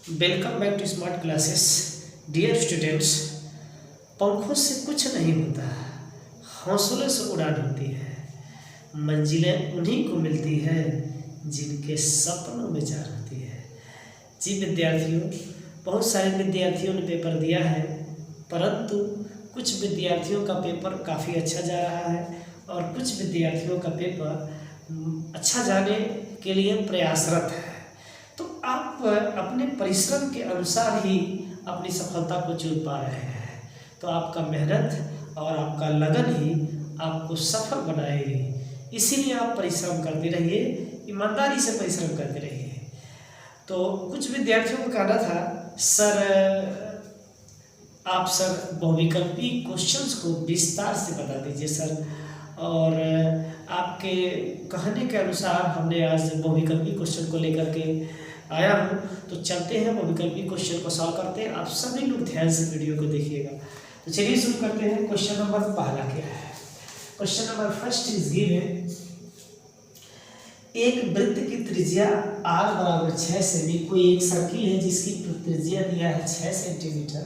Welcome back to smart classes. Dear students, पंखों से कुछ नहीं होता, हौसलों से उड़ान होती है। मंजिलें उन्हीं को मिलती है जिनके सपनों में जान होती है। जी विद्यार्थियों, बहुत सारे विद्यार्थियों ने पेपर दिया है, परंतु कुछ विद्यार्थियों का पेपर काफ़ी अच्छा जा रहा है और कुछ विद्यार्थियों का पेपर अच्छा जाने के लिए प्रयासरत है। तो आप अपने परिश्रम के अनुसार ही अपनी सफलता को चुन पा रहे हैं। तो आपका मेहनत और आपका लगन ही आपको सफल बनाएगी। इसीलिए आप परिश्रम करते रहिए, ईमानदारी से परिश्रम करते रहिए। तो कुछ विद्यार्थियों को कहना था, सर आप बहुविकल्पी क्वेश्चंस को विस्तार से बता दीजिए सर। और आपके कहने के अनुसार हमने आज बहुविकल्पी क्वेश्चन को लेकर के आया हूँ। तो चलते हैं, बहुविकल्पी क्वेश्चन को सॉल्व करते हैं। आप सभी लोग ध्यान से वीडियो को देखिएगा। तो चलिए शुरू करते हैं। क्वेश्चन नंबर पहला क्या है? Question number first is given, एक वृत्त की त्रिज्या r बराबर 6 सेमी। कोई एक सर्किल है जिसकी त्रिज्या दिया है 6 सेंटीमीटर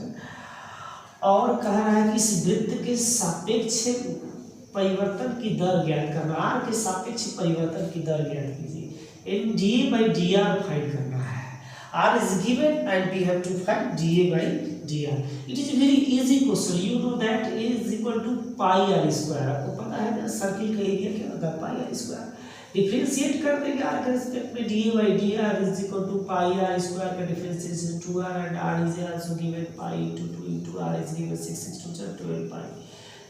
और कह रहा है कि इस वृत्त के सापेक्ष परिवर्तन की दर ज्ञात करना। r के सापेक्ष परिवर्तन की दर ज्ञात कीजिए। इन dA/dr फाइंड करना है। r is given and we have to find dA/dr. It is a very easy question. You know that A is equal to pi r square. आपको पता है ना सर्किल का एरिया क्या होता है? pi r square. डिफरेंशिएट कर देंगे r के रिस्पेक्ट में dA/dr is equal to pi r square का differentiation 2r and r is also given pi into 2 into r is given 6 into 12 pi.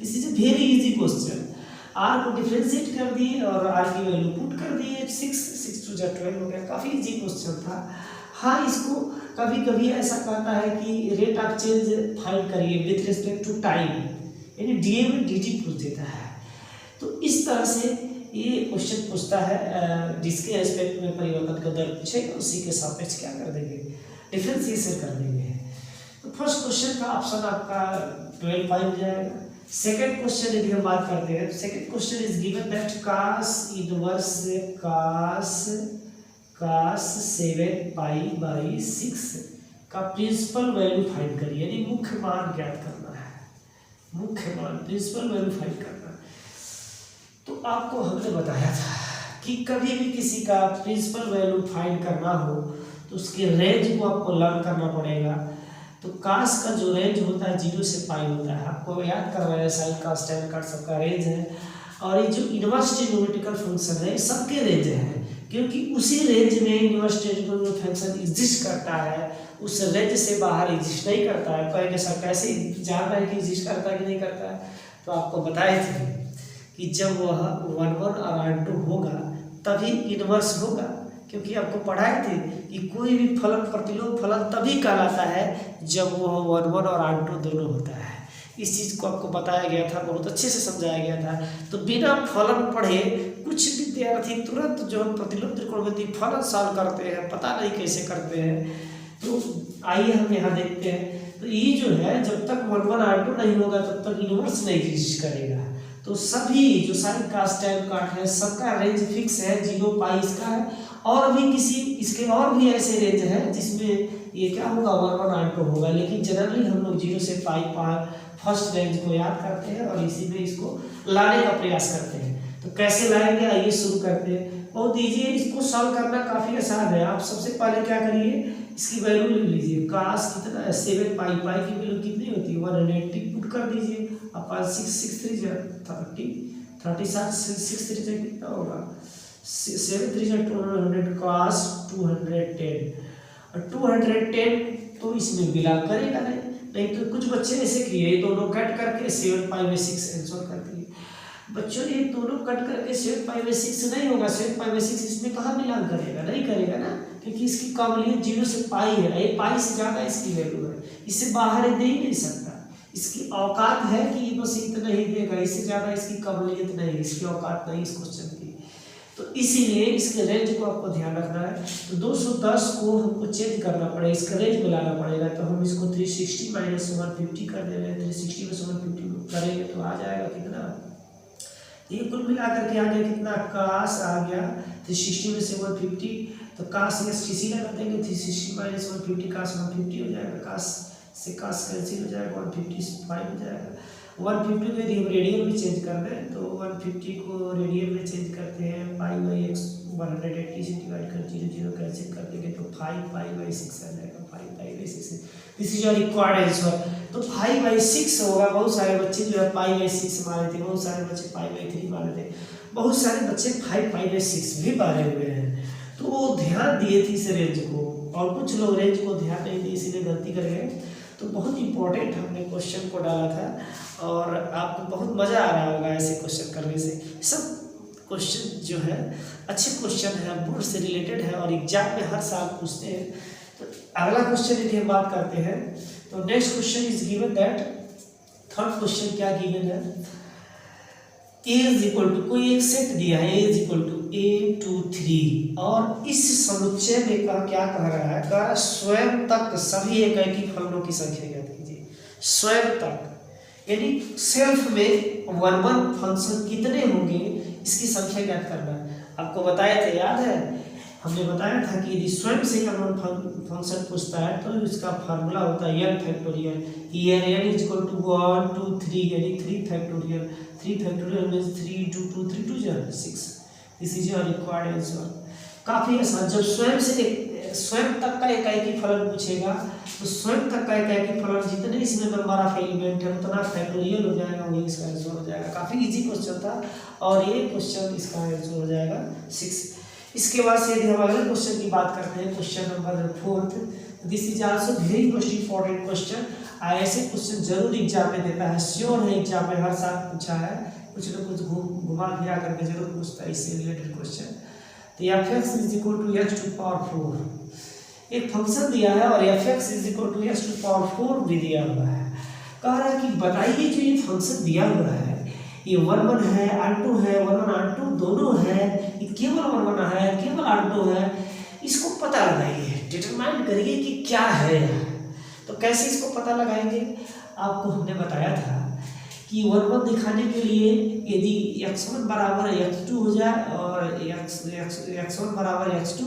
This is a very easy question. r को differentiate कर दिए और r की value put कर दिए, 6 to 12 हो गया। काफ़ी इजी क्वेश्चन था। हाँ, इसको कभी कभी ऐसा कहता है कि रेट ऑफ चेंज फाइंड करिए विथ रिस्पेक्ट टू टाइम, यानी डीए में dt पूछ देता है। तो इस तरह से ये क्वेश्चन पूछता है, जिसके रिस्पेक्ट में परिवर्तन का दर पूछेगा उसी के सापेक्ष क्या कर देंगे, डिफरेंशिएशन कर देंगे। तो फर्स्ट क्वेश्चन का ऑप्शन आपका 12 पाई हो जाएगा। सेकेंड क्वेश्चन यदि हम बात करते हैं, second question is given that cos inverse cos 7 pi by 6 का प्रिंसिपल वैल्यू फाइंड करिए, यानी मुख्य मान ज्ञात करना है। मुख्य मान, प्रिंसिपल वैल्यू फाइंड करना। तो आपको हमने बताया था कि कभी भी किसी का प्रिंसिपल वैल्यू फाइंड करना हो तो उसके रेंज को आपको लर्न करना पड़ेगा। तो कास का जो रेंज होता है 0 से पाई होता है, आपको याद करवाया साइन कास tan का सबका रेंज है। और ये जो इनवर्स ट्रिग्नोमेट्रिकल फंक्शन है सबके रेंज है, क्योंकि उसी रेंज में इनवर्स ट्रिग्नोमेट्रिकल फंक्शन एग्जिस्ट करता है, उस रेंज से बाहर एग्जिस्ट नहीं करता है। कहेंगे सर कैसे जान रहे हैं कि एग्जिस्ट करता है कि नहीं करता है? तो आपको बताए थे कि जब वह 1 और R2 होगा तभी इनवर्स होगा, क्योंकि आपको पढ़ाए थे कि कोई भी फलन प्रतिलोम फलन तभी कहलाता है जब वह 1 और R2 दोनों होता है। इस चीज़ को आपको बताया गया था, बहुत अच्छे से समझाया गया था। तो बिना फलन पढ़े कुछ विद्यार्थी तुरंत जो प्रतिलोम त्रिकोणमिति फलन सॉल्व करते हैं, पता नहीं कैसे करते हैं। तो आइए हम यहाँ देखते हैं। तो ये जो है जब तक 1 R2 नहीं होगा तब तक इनवर्स नहीं एग्जिस्ट करेगा। तो सभी जो साइन कास tan काट है सबका रेंज फिक्स है, 0 पाई इसका है। और भी किसी इसके और भी ऐसे रेंज है जिसमें ये क्या होगा 1 R2 होगा, लेकिन जनरली हम लोग 0 से पाई फर्स्ट रेंज को याद करते हैं और इसी में इसको लाने का प्रयास करते हैं। तो कैसे लाएंगे, आइए शुरू करते हैं। बहुत ईजी है, इसको सॉल्व करना काफ़ी आसान है। आप सबसे पहले क्या करिए, इसकी वैल्यू ले लीजिए। कास कितना है 7 पाई, पाई की वैल्यू कितनी होती है 180, पुट कर दीजिए। अपन 6 3 30 6 3 कितना होगा 7 3 200 cos 210 और 210 तो इसमें बिलोंग करेगा नहीं तो कुछ बच्चे ऐसे किए, दोनों कट करके 7 पाई में 6 आंसर कर दिए। बच्चों ये दोनों कट करके 7 पाई में 6 नहीं होगा, 7 पाई में 6 इसमें कहाँ बिलोंग करेगा, नहीं करेगा ना, क्योंकि इसकी काबिलियत 0 से पाई है, ये पाई से ज़्यादा इसकी वैल्यू है, इससे बाहर दे ही नहीं सकता। इसकी औकात है कि ये बस इतना ही देगा, इससे ज़्यादा इसकी काबिलियत नहीं, इसकी औकात नहीं इस क्वेश्चन की। तो इसीलिए इसके रेंज को आपको ध्यान रखना है। तो 210 को हमको चेंज करना पड़ेगा, इसका रेंज में लाना पड़ेगा। तो हम इसको 360 माइनस 150 कर देंगे। 360 में 150 करेंगे तो आ जाएगा कितना, ये कुल मिला करके आ गया कितना, कास आ गया 360 में से 150, तो काश एस टी सी लगा देंगे, 360 माइनस 150 काश 150 हो जाएगा, काश से काश कैंसिल हो जाएगा, 155 हो जाएगा। 150 को यदि हम रेडियन में चेंज कर दें तो 150 को रेडियन में चेंज करते हैं, पाई बाई एक्स 180 से डिवाइड कर 0 कैंसिल कर देंगे तो 5 पाई बाई 6 आ जाएगा, 5 pi by 6। This is your required answer. तो 5 बाई 6 होगा। बहुत सारे बच्चे जो है पाई बाई 6 मारे थे, बहुत सारे बच्चे पाई बाई 3 मारे थे, बहुत सारे बच्चे 5 पाई बाई 6 भी मारे हुए हैं। तो वो ध्यान दिए थे इस रेंज को, और कुछ लोग रेंज को ध्यान नहीं दिए, इसीलिए गलती कर गए। तो बहुत इंपॉर्टेंट हमने क्वेश्चन को डाला था और आपको बहुत मज़ा आ रहा होगा ऐसे क्वेश्चन करने से। सब क्वेश्चन जो है अच्छे क्वेश्चन है, बोर्ड से रिलेटेड है और एग्जाम में हर साल पूछते हैं। तो अगला क्वेश्चन यदि हम बात करते हैं तो next question is given that, third question क्या गिवन है, ए इज इक्वल टू, कोई एक सेट दिया है, ए इज इक्वल टू A 2 3 और इस समुच्चय में क्या कह रहा है, कह रहा है स्वयं तक सभी एकाकी फलनों की संख्या ज्ञात कीजिए। स्वयं तक यानी सेल्फ में 1 फंक्शन कितने होंगे इसकी संख्या ज्ञात करना है। आपको बताया था, याद है, हमने बताया था कि यदि स्वयं से अननोन फंक्शन पूछता है तो इसका फार्मूला होता है n factorial, n is equal to 1 2 3 यानी 3 factorial. 3 factorial means 3 2 2 3 2 6। This is your required answer. काफी आसान। जब स्वयं तक का एकाकी फलन पूछेगा तो स्वयं तक का एकाकी फलन जितने इसमें नंबर ऑफ एलिमेंट है उतना फैक्टोरियल हो जाएगा, वही इसका आंसर हो जाएगा। काफी इजी क्वेश्चन था और ये क्वेश्चन इसका आंसर हो जाएगा 6। इसके बाद से यदि हम अगले क्वेश्चन की बात करते हैं, question number 4, this is also very most important question. ऐसे क्वेश्चन जरूर एग्जाम में देता है, श्योर है एग्जाम में हर साल पूछा है, कुछ न कुछ घुमा फिरा करके जरूर पूछता है इससे रिलेटेड क्वेश्चन। तो f(x) is equal to x to power 4, एक फंक्शन दिया है और f(x) is equal to x to power 4 भी दिया हुआ है। कह रहा है कि बताइए जो ये फंक्शन दिया हुआ है, ये 1 1 है, R2 है, 1 1 R2 दोनों है, ये केवल 1 1 है, केवल R2 है, इसको पता लगाइए, डिटरमाइन करिए कि क्या है। तो कैसे इसको पता लगाएंगे, आपको हमने बताया था कि 1 1 दिखाने के लिए यदि x1 बराबर x2 हो जाए और x1 बराबर x2,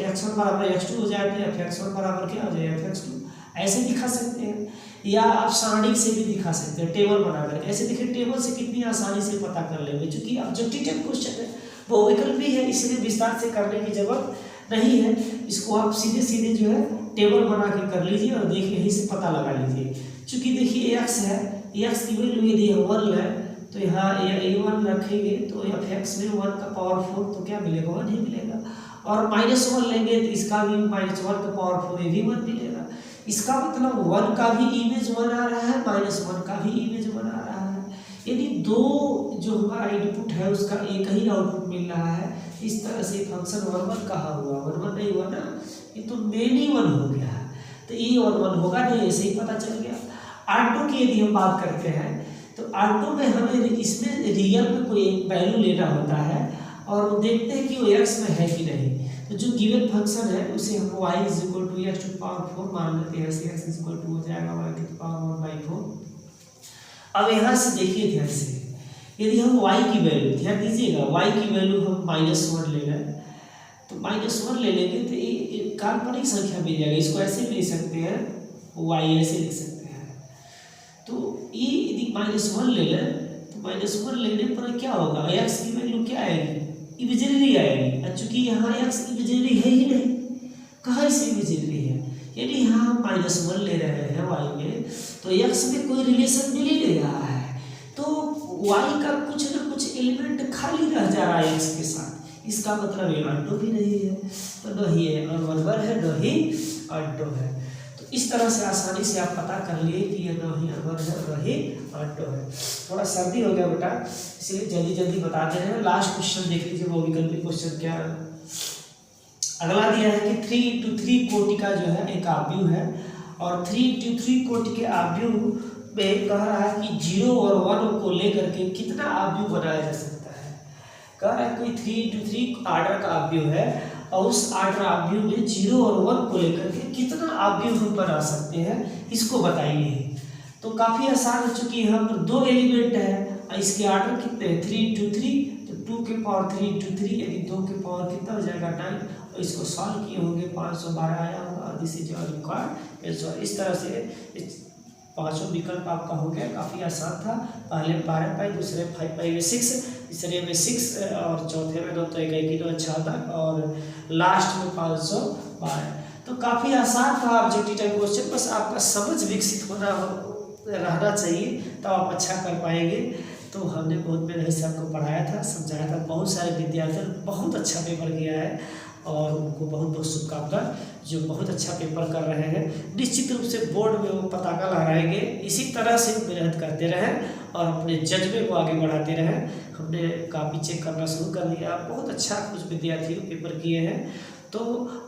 x1 बराबर x2 हो जाए तो fx1 बराबर क्या हो जाए fx2, ऐसे दिखा सकते हैं। या आप सारणी से भी दिखा सकते हैं, टेबल बनाकर। ऐसे देखिए टेबल से कितनी आसानी से पता कर लेंगे, क्योंकि ऑब्जेक्टिव क्वेश्चन है, वो वैकल्पिक है, इसलिए विस्तार से करने की जरूरत नहीं है। इसको आप सीधे सीधे जो है टेबल बना के कर लीजिए और देखिए यहीं से पता लगा लीजिए। चूंकि देखिए x है, x की वैल्यू यदि 1 है तो यहाँ a1 रखेंगे तो f(x) में 1 का पावर 4 तो क्या मिलेगा, 1 ही मिलेगा। और -1 लेंगे तो इसका भी -1 का पावर 4 ये भी 1 मिलेगा। इसका मतलब 1 का भी इमेज 1 आ रहा है, -1 का भी इमेज 1 आ रहा है, यानी दो जो हमारा इनपुट है उसका एक ही आउटपुट मिल रहा है। इस तरह से फंक्शन 1 1 कहा हुआ, 1 1 नहीं हुआ ना, ये तो मेनी 1 हो गया, तो ये 1 1 होगा नहीं, ऐसे ही पता चल गया। R2 की यदि हम बात करते हैं तो R2 में हमें इसमें रियल में कोई एक वैल्यू लेना होता है और देखते हैं कि वो x में है कि नहीं। तो जो गिवन फंक्शन है उसे हम y is equal to x to power 4 मान लेते हैं, x इज इक्वल टू हो जाएगा y की पावर 1/4। अब यहाँ से देखिए ध्यान से, यदि हम y की वैल्यू, ध्यान दीजिएगा, y की वैल्यू हम -1 ले लें तो -1 ले लेंगे तो ये काल्पनिक संख्या मिल जाएगी। इसको ऐसे भी लिख सकते हैं, y ऐसे लिख सकते हैं। तो ये यदि -1 ले लें तो -1 लेने पर क्या होगा, x की वैल्यू क्या आएगी, इमेजिनरी आएगी। और चूंकि यहाँ x इमेजिनरी है ही नहीं, कहाँ से इमेजिनरी है, यानी यहाँ हम -1 ले रहे हैं y में तो x में कोई रिलेशन मिल ही नहीं रहा है, तो y का कुछ न कुछ एलिमेंट खाली रह जा रहा है x के साथ। इसका मतलब ये R2 भी नहीं है, तो न ही अनवर्बर है न ही R2 है। तो इस तरह से आसानी से आप पता कर लिए कि ये न ही अनवर्बर है न ही R2 है। थोड़ा सर्दी हो गया बेटा, इसलिए जल्दी जल्दी बता दे रहे हैं। लास्ट क्वेश्चन देख लीजिए, वो विकल्पिक क्वेश्चन क्या है। अगला दिया है कि 3×3 कोटि का जो है एक आव्यूह है और 3×3 कोटि के आव्यूह में कह रहा है कि 0 और 1 को लेकर के कितना आव्यूह बनाया जा सकता है। कह रहा है कोई 3×3 आर्डर का आव्यूह है और उस आर्डर आव्यूह में 0 और 1 को लेकर के कितना आव्यूह हम बना सकते हैं, इसको बताइए। तो काफ़ी आसान है, चूंकि यहाँ पर 2 एलिमेंट है और इसके आर्डर कितने हैं 3×3, तो 2 के पावर 3 × 3 यानी 2 के पावर कितना हो जाएगा 9, और इसको सॉल्व किए होंगे 512 आया होगा, और दिस इज योर आंसर। इस तरह से पांचों विकल्प आपका हो गया, काफ़ी आसान था। पहले 12 पाई, दूसरे 5 पाई में 6, तीसरे में 6 और चौथे में 2 तो 1 तो अच्छा था, और लास्ट में 512। तो काफ़ी आसान था ऑब्जेक्टिव टाइप क्वेश्चन, बस आपका समझ विकसित रहना चाहिए तब आप अच्छा कर पाएंगे। तो हमने बहुत मेहनत से आपको पढ़ाया था, समझाया था। बहुत सारे विद्यार्थी बहुत अच्छा पेपर किया है और उनको बहुत बहुत शुभकामना, जो बहुत अच्छा पेपर कर रहे हैं। निश्चित रूप से बोर्ड में वो पताका लहराएंगे। इसी तरह से मेहनत करते रहें और अपने जज्बे को आगे बढ़ाते रहें। हमने कापी चेक करना शुरू कर दिया, बहुत अच्छा कुछ विद्यार्थी पेपर किए हैं। तो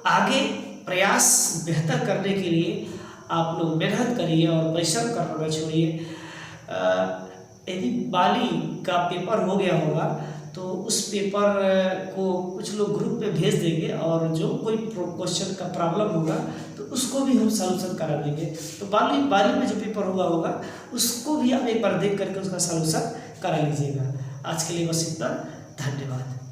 आगे प्रयास बेहतर करने के लिए आप लोग मेहनत करिए और परिश्रम करना छोड़िए। यदि बाली का पेपर हो गया होगा तो उस पेपर को कुछ लोग ग्रुप में भेज देंगे, और जो कोई क्वेश्चन का प्रॉब्लम होगा तो उसको भी हम सॉल्यूशन करा देंगे। तो बाली में जो पेपर हुआ होगा उसको भी आप एक बार देख करके उसका सॉल्यूशन करा लीजिएगा। आज के लिए बस इतना, धन्यवाद।